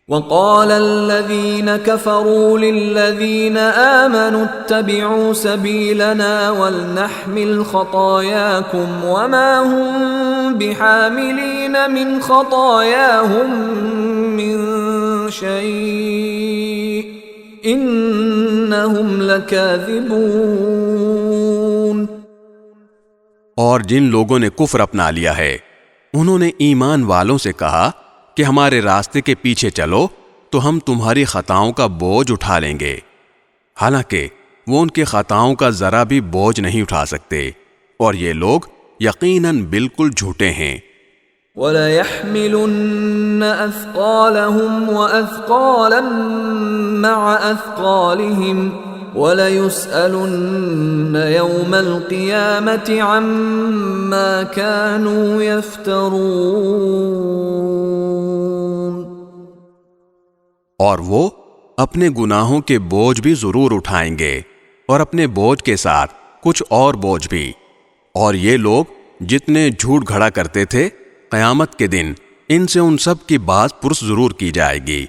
وقال الذين كفروا للذين آمنوا اتبعوا سبيلنا ولنحمل خطاياكم وما هم بحاملين من خطاياهم من شيء إنهم لكاذبون۔ اور جن لوگوں نے کفر اپنا لیا ہے انہوں نے ایمان والوں سے کہا کہ ہمارے راستے کے پیچھے چلو تو ہم تمہاری خطاؤں کا بوجھ اٹھا لیں گے، حالانکہ وہ ان کے خطاؤں کا ذرا بھی بوجھ نہیں اٹھا سکتے، اور یہ لوگ یقیناً بالکل جھوٹے ہیں۔ وَلَيَحْمِلُنَّ أَثْقَالَهُمْ وَأَثْقَالًا مَعَ أَثْقَالِهِمْ وَلَيُسْأَلُنَّ يَوْمَ الْقِيَامَةِ عَمَّا كَانُوا يَفْتَرُونَ۔ اور وہ اپنے گناہوں کے بوجھ بھی ضرور اٹھائیں گے، اور اپنے بوجھ کے ساتھ کچھ اور بوجھ بھی، اور یہ لوگ جتنے جھوٹ گھڑا کرتے تھے قیامت کے دن ان سے ان سب کی باز پرس ضرور کی جائے گی۔